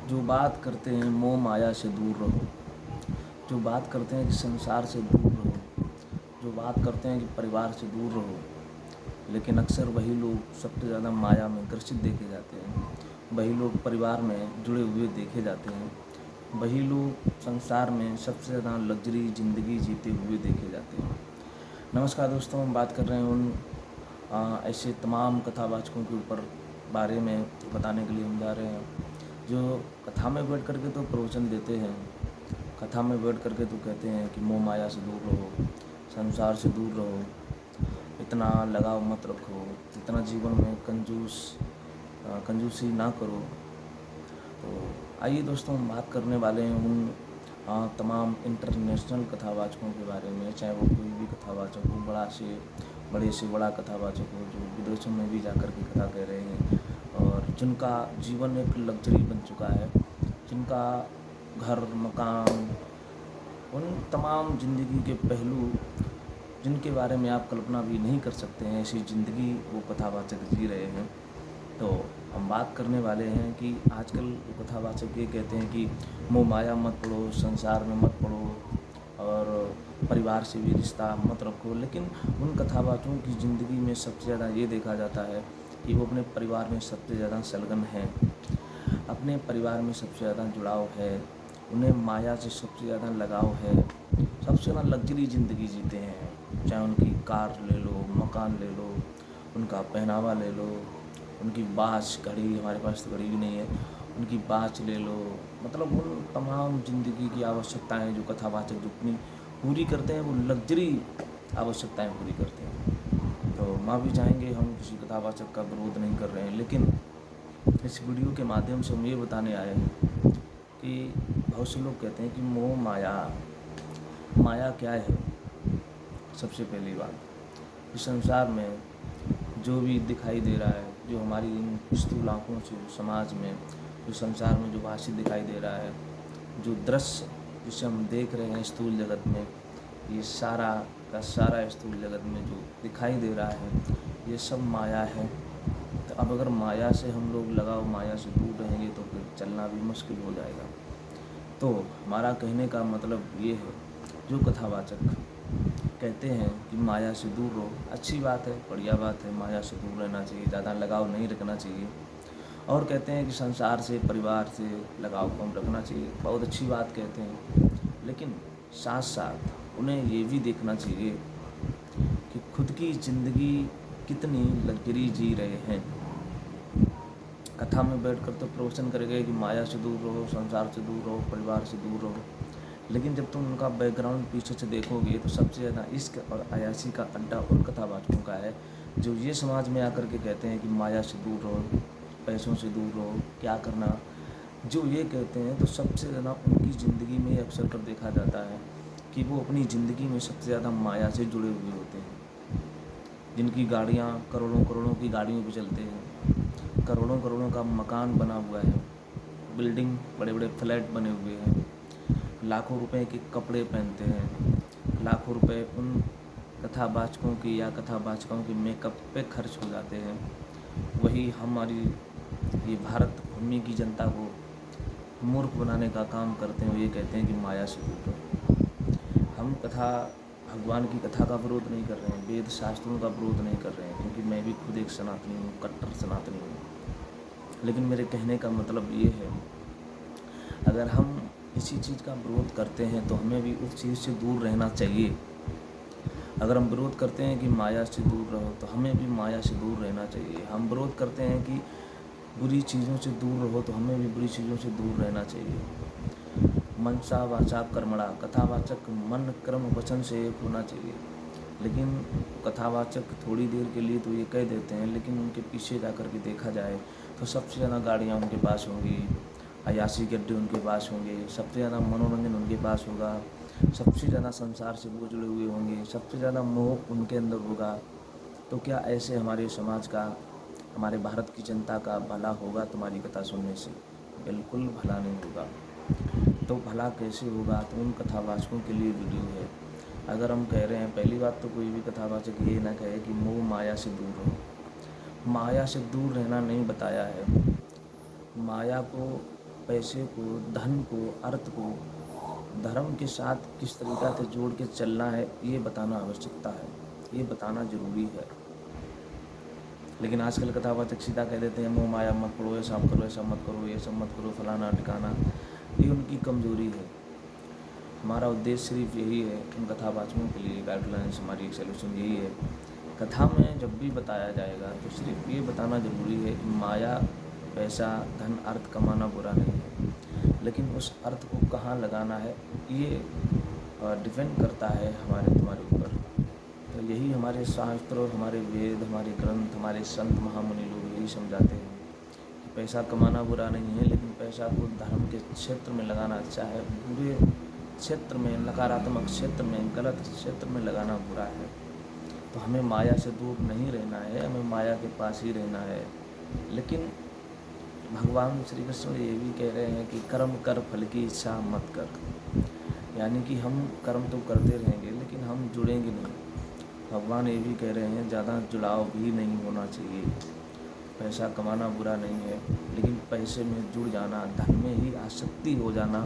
जो बात करते हैं मोह माया से दूर रहो, जो बात करते हैं कि संसार से दूर रहो, जो बात करते हैं कि परिवार से दूर रहो, लेकिन अक्सर वही लोग सबसे ज़्यादा माया में ग्रसित देखे जाते हैं। वही लोग परिवार में जुड़े हुए देखे जाते हैं। वही लोग संसार में सबसे ज़्यादा लग्जरी ज़िंदगी जीते हुए देखे जाते हैं। नमस्कार दोस्तों, हम बात कर रहे हैं उन ऐसे तमाम कथावाचकों के ऊपर बारे में बताने के लिए हम जा रहे हैं जो कथा में बैठ करके तो प्रवचन देते हैं, कथा में बैठ करके तो कहते हैं कि मोह माया से दूर रहो, संसार से दूर रहो, इतना लगाव मत रखो, इतना जीवन में कंजूसी ना करो। तो आइए दोस्तों, हम बात करने वाले हैं उन तमाम इंटरनेशनल कथावाचकों के बारे में, चाहे वो कोई भी कथावाचक हो, बड़े से बड़ा कथावाचक हो जो विदेशों में भी जाकर के कथा कह रहे हैं और जिनका जीवन एक लग्जरी बन चुका है, जिनका घर मकान, उन तमाम ज़िंदगी के पहलू जिनके बारे में आप कल्पना भी नहीं कर सकते हैं, ऐसी ज़िंदगी वो कथावाचक जी रहे हैं। तो हम बात करने वाले हैं कि आजकल कथावाचक ये कहते हैं कि मोह माया मत पड़ो, संसार में मत पड़ो और परिवार से भी रिश्ता मत रखो। लेकिन उन कथावाचकों की ज़िंदगी में सबसे ज़्यादा ये देखा जाता है कि वो अपने परिवार में सबसे ज़्यादा संलग्न हैं, अपने परिवार में सबसे ज़्यादा जुड़ाव है, उन्हें माया से सबसे ज़्यादा लगाव है, सबसे ज़्यादा लग्जरी ज़िंदगी जीते हैं। चाहे उनकी कार ले लो, मकान ले लो, उनका पहनावा ले लो, उनकी वॉच घड़ी, हमारे पास तो घड़ी भी नहीं है, उनकी वॉच ले लो, मतलब उन तमाम ज़िंदगी की आवश्यकताएं जो कथावाचक जो अपनी पूरी करते हैं वो लग्जरी आवश्यकताएं पूरी करते हैं। तो माँ भी चाहेंगे, हम किसी कथावाचक का विरोध नहीं कर रहे हैं, लेकिन इस वीडियो के माध्यम से हम ये बताने आए हैं कि बहुत से लोग कहते हैं कि मोह माया, माया क्या है। सबसे पहली बात, इस संसार में जो भी दिखाई दे रहा है, जो हमारी इन स्थूल आँखों से समाज में, जो संसार में जो भाषित दिखाई दे रहा है, जो दृश्य जिसे हम देख रहे हैं स्थूल जगत में, ये सारा का सारा स्थूल जगत में जो दिखाई दे रहा है ये सब माया है। तो अब अगर माया से हम लोग लगाव, माया से दूर रहेंगे तो फिर चलना भी मुश्किल हो जाएगा। तो हमारा कहने का मतलब ये है, जो कथावाचक कहते हैं कि माया से दूर रहो, अच्छी बात है, बढ़िया बात है, माया से दूर रहना चाहिए, ज़्यादा लगाव नहीं रखना चाहिए। और कहते हैं कि संसार से, परिवार से लगाव कम रखना चाहिए, बहुत अच्छी बात कहते हैं। लेकिन साथ साथ उन्हें ये भी देखना चाहिए कि खुद की ज़िंदगी कितनी लग्जरी जी रहे हैं। कथा में बैठकर तो प्रवचन करेंगे कि माया से दूर रहो, संसार से दूर रहो, परिवार से दूर रहो, लेकिन जब तुम उनका बैकग्राउंड पीछे से देखोगे तो सबसे ज़्यादा इश्क और अयाशी का अड्डा उन कथावाचकों का है जो ये समाज में आकर के कहते हैं कि माया से दूर रहो, पैसों से दूर रहो, क्या करना। जो ये कहते हैं तो सबसे ज़्यादा उनकी ज़िंदगी में अक्सर कर देखा जाता है कि वो अपनी ज़िंदगी में सबसे ज़्यादा माया से जुड़े हुए होते हैं। जिनकी गाड़ियाँ करोड़ों करोड़ों की गाड़ियों पे चलते हैं, करोड़ों करोड़ों का मकान बना हुआ है, बिल्डिंग, बड़े बड़े फ्लैट बने हुए हैं, लाखों रुपए के कपड़े पहनते हैं, लाखों रुपए उन कथावाचकों की या कथावाचकों के मेकअप पे खर्च हो जाते हैं। वही हमारी ये भारत भूमि की जनता को मूर्ख बनाने का काम करते हैं। ये कहते हैं कि माया से दूर रहो। हम कथा, भगवान की कथा का विरोध नहीं कर रहे हैं, वेद शास्त्रों का विरोध नहीं कर रहे हैं, क्योंकि मैं भी खुद एक सनातनी हूँ, कट्टर सनातनी हूँ। लेकिन मेरे कहने का मतलब ये है, अगर हम किसी चीज़ का विरोध करते हैं तो हमें भी उस चीज़ से दूर रहना चाहिए। अगर हम विरोध करते हैं कि माया से दूर रहो तो हमें भी माया से दूर रहना चाहिए। हम विरोध करते हैं कि बुरी चीज़ों से दूर रहो तो हमें भी बुरी चीज़ों से दूर रहना चाहिए। मनसा वाचा कर्मणा, कथावाचक मन कर्म वचन से एक होना चाहिए। लेकिन कथावाचक थोड़ी देर के लिए तो ये कह देते हैं, लेकिन उनके पीछे जा कर के देखा जाए तो सबसे ज़्यादा गाड़ियाँ उनके पास होंगी, अयाशी के अड्डे उनके पास होंगे, सबसे ज़्यादा मनोरंजन उनके पास होगा, सबसे ज़्यादा संसार से वो जुड़े हुए होंगे, सबसे ज़्यादा मोह उनके अंदर होगा। तो क्या ऐसे हमारे समाज का, हमारे भारत की जनता का भला होगा तुम्हारी कथा सुनने से? बिल्कुल भला नहीं होगा। तो भला कैसे होगा? तो उन कथावाचकों के लिए वीडियो है। अगर हम कह रहे हैं, पहली बात तो कोई भी कथावाचक ये ना कहे कि मोह माया से दूर रहो। माया से दूर रहना नहीं बताया है। माया को पैसे को, धन को, अर्थ को धर्म के साथ किस तरीक़ा से जोड़ के चलना है, ये बताना आवश्यकता है, ये बताना ज़रूरी है। लेकिन आजकल कथावाचक सीधा कह देते हैं मोह माया मत पढ़ो, ऐसा करो, ऐसा मत करो, ये सब मत करो, फलाना ठिकाना। ये उनकी कमज़ोरी है। हमारा उद्देश्य सिर्फ यही है, उन कथावाचकों के लिए गाइडलाइंस, हमारी एक सॉल्यूशन यही है। कथा में जब भी बताया जाएगा तो सिर्फ ये बताना ज़रूरी है कि माया, पैसा, धन, अर्थ कमाना बुरा नहीं है, लेकिन उस अर्थ को कहाँ लगाना है ये डिपेंड करता है हमारे तुम्हारे ऊपर। तो यही हमारे शास्त्र, हमारे वेद, हमारे ग्रंथ, हमारे संत महामुनि लोग यही समझाते हैं कि पैसा कमाना बुरा नहीं है, लेकिन पैसा को धर्म के क्षेत्र में लगाना अच्छा है, बुरे क्षेत्र में, नकारात्मक क्षेत्र में, गलत क्षेत्र में लगाना बुरा है। तो हमें माया से दूर नहीं रहना है, हमें माया के पास ही रहना है। लेकिन भगवान श्री कृष्ण ये भी कह रहे हैं कि कर्म कर, फल की इच्छा मत कर। यानी कि हम कर्म तो करते रहेंगे लेकिन हम जुड़ेंगे नहीं। भगवान ये भी कह रहे हैं ज़्यादा जुड़ाव भी नहीं होना चाहिए। पैसा कमाना बुरा नहीं है, लेकिन पैसे में जुड़ जाना, धन में ही आसक्ति हो जाना,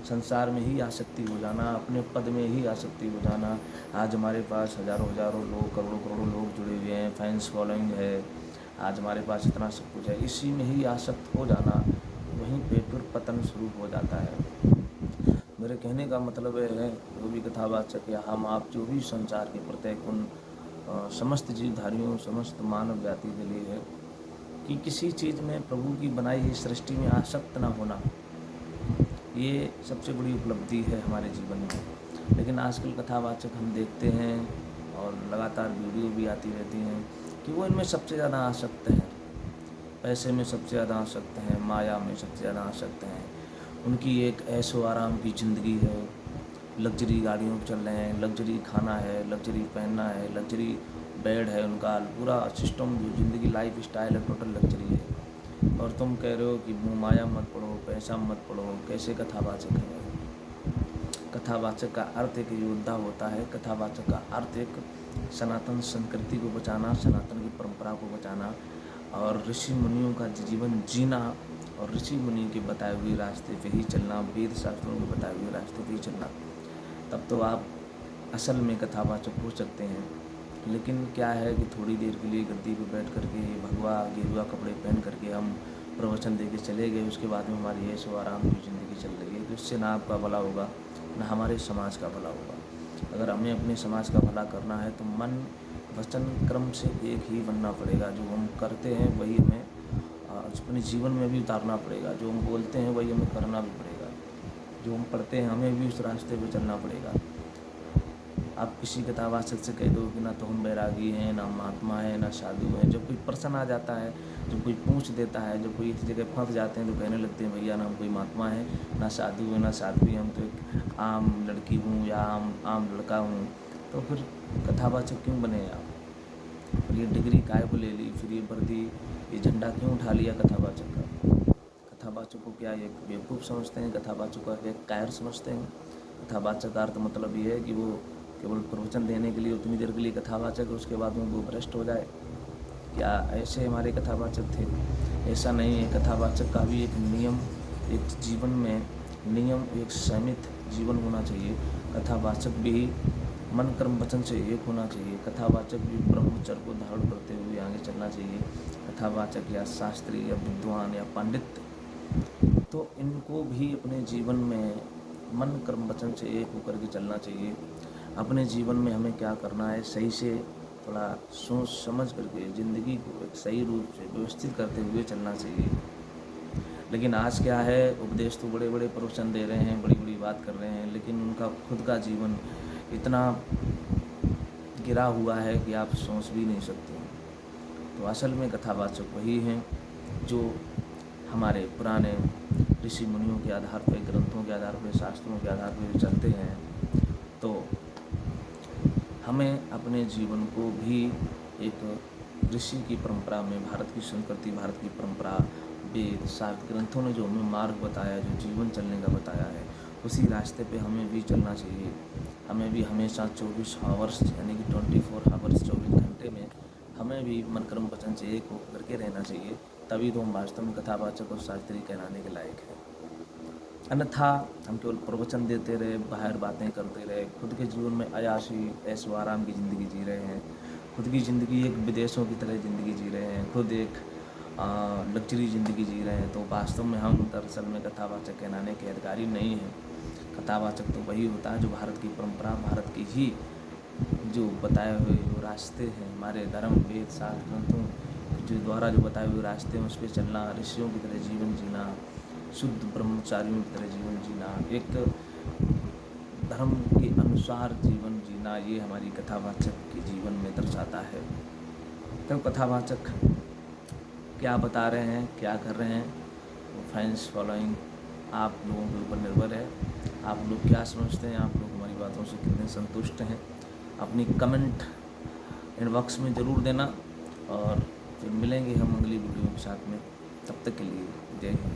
संसार में ही आसक्ति हो जाना, अपने पद में ही आसक्ति हो जाना। आज हमारे पास हज़ारों हज़ारों लोग, करोड़ों करोड़ों लोग जुड़े हुए हैं, फैंस फॉलोइंग है, आज हमारे पास इतना सब कुछ है, इसी में ही आसक्त हो जाना, वहीं पे फिर पतन शुरू हो जाता है। मेरे कहने का मतलब है, जो भी कथावाचक या हम आप जो भी संसार के प्रत्येक उन समस्त जीवधारियों, समस्त मानव जाति के लिए है कि किसी चीज़ में प्रभु की बनाई हुई सृष्टि में आसक्त ना होना, ये सबसे बड़ी उपलब्धि है हमारे जीवन में। लेकिन आजकल कथावाचक हम देखते हैं और लगातार वीडियो भी आती रहती हैं कि वो इनमें सबसे ज़्यादा आसक्त हैं, पैसे में सबसे ज़्यादा आसक्त हैं, माया में सबसे ज़्यादा आसक्त हैं। उनकी एक ऐशो आराम की ज़िंदगी है, लग्जरी गाड़ियों पर चल रहे हैं, लग्जरी खाना है, लग्जरी पहनना है, लग्जरी बेड है, उनका पूरा सिस्टम, जो ज़िंदगी लाइफ स्टाइल है, टोटल लग्जरी है। और तुम कह रहे हो कि मोह माया मत पढ़ो, पैसा मत पढ़ो। कैसे कथावाचक है? कथावाचक का अर्थ एक योद्धा होता है। कथावाचक का अर्थ एक सनातन संस्कृति को बचाना, सनातन की परंपरा को बचाना और ऋषि मुनियों का जीवन जीना और ऋषि मुनि के बताए हुए रास्ते पे ही चलना, वेद शास्त्रों के बताए हुए रास्ते पे ही चलना। तब तो आप असल में कथावाचक हो सकते हैं। लेकिन क्या है कि थोड़ी देर के लिए गद्दी पे बैठ करके भगवा गेरुआ कपड़े पहन करके हम प्रवचन दे के चले गए, उसके बाद में हमारी ऐशो आराम की ज़िंदगी चल रही है, तो इससे ना आपका भला होगा ना हमारे समाज का भला होगा। अगर हमें अपने समाज का भला करना है तो मन, वचन, कर्म से एक ही बनना पड़ेगा। जो हम करते हैं वही हमें अपने जीवन में भी उतारना पड़ेगा, जो हम बोलते हैं वही हमें करना भी पड़ेगा, जो हम पढ़ते हैं हमें भी उस रास्ते पे चलना पड़ेगा। आप किसी कथावाचक से कह दो कि ना तो हम बैरागी हैं, ना महात्मा है, ना साधु हैं। जब कोई प्रश्न आ जाता है, जब कोई पूछ देता है, जब कोई इस जगह फंस जाते हैं तो कहने लगते हैं भैया ना हम कोई महात्मा है, ना साधु है, ना साध्वी, हम तो एक आम लड़की हूँ या आम लड़का हूँ। तो फिर कथावाचक क्यों बने आप? फिर ये डिग्री काय को ले ली, फिर ये वर्दी, ये झंडा क्यों उठा लिया कथावाचक का? कथावाचक को क्या ये बेवकूफ़ समझते हैं? कथावाचक को एक कायर समझते हैं? कथावाचक का अर्थ मतलब ये है कि वो केवल प्रवचन देने के लिए उतनी देर के लिए कथावाचक है, उसके बाद में वो भ्रष्ट हो जाए। क्या ऐसे हमारे कथावाचक थे? ऐसा नहीं है। कथावाचक का भी एक नियम, एक जीवन में नियम, एक संयमित जीवन होना चाहिए। कथावाचक भी मन कर्म वचन से एक होना चाहिए। कथावाचक भी ब्रह्मचर्य को धारण करते हुए आगे चलना चाहिए। कथावाचक या शास्त्री या विद्वान या पंडित, तो इनको भी अपने जीवन में मन कर्म वचन से एक होकर के चलना चाहिए। अपने जीवन में हमें क्या करना है, सही से थोड़ा सोच समझ करके ज़िंदगी को एक सही रूप से व्यवस्थित करते हुए चलना चाहिए। लेकिन आज क्या है, उपदेश तो बड़े बड़े प्रवचन दे रहे हैं, बड़ी बड़ी बात कर रहे हैं, लेकिन उनका खुद का जीवन इतना गिरा हुआ है कि आप सोच भी नहीं सकते। तो असल में कथावाचक वही हैं जो हमारे पुराने ऋषि मुनियों के आधार पर, ग्रंथों के आधार पर, शास्त्रों के आधार पर चलते हैं। तो हमें अपने जीवन को भी एक ऋषि की परंपरा में, भारत की संस्कृति, भारत की परंपरा, वेद शास्त्र ग्रंथों ने जो हमें मार्ग बताया, जो जीवन चलने का बताया है, उसी रास्ते पे हमें भी चलना चाहिए। हमें भी हमेशा 24 आवर्स यानी कि 24 आवर्स, 24 घंटे में हमें भी मन कर्म वचन से एक होकर के रहना चाहिए। तभी तो हम वास्तव में कथावाचक और शास्त्री कहलाने के लायक हैं। अन्यथा हम केवल प्रवचन देते रहे, बाहर बातें करते रहे, खुद के जीवन में अय्याशी ऐशो आराम की ज़िंदगी जी रहे हैं। खुद की ज़िंदगी एक विदेशों की तरह ज़िंदगी जी रहे हैं, खुद एक लग्जरी ज़िंदगी जी रहे हैं, तो वास्तव में हम दरअसल में कथावाचक कहलाने के अधिकारी नहीं हैं। कथावाचक तो वही होता है जो भारत की परंपरा, भारत की ही जो बताए हुए जो रास्ते हैं, हमारे धर्म वेद शास्त्र ग्रंथों जो द्वारा जो बताए हुए रास्ते हैं उस पर चलना, ऋषियों की तरह जीवन जीना, शुद्ध ब्रह्मचारियों की तरह जीवन जीना, एक धर्म के अनुसार जीवन जीना, ये हमारी कथावाचक के जीवन में दर्शाता है। तो कथावाचक क्या बता रहे हैं, क्या कर रहे हैं, वो फैंस फॉलोइंग आप लोगों के ऊपर निर्भर है। आप लोग क्या समझते हैं, आप लोग हमारी बातों से कितने संतुष्ट हैं, अपनी कमेंट इनबॉक्स में ज़रूर देना। और फिर मिलेंगे हम अगली वीडियो के साथ में, तब तक के लिए जय हिंद।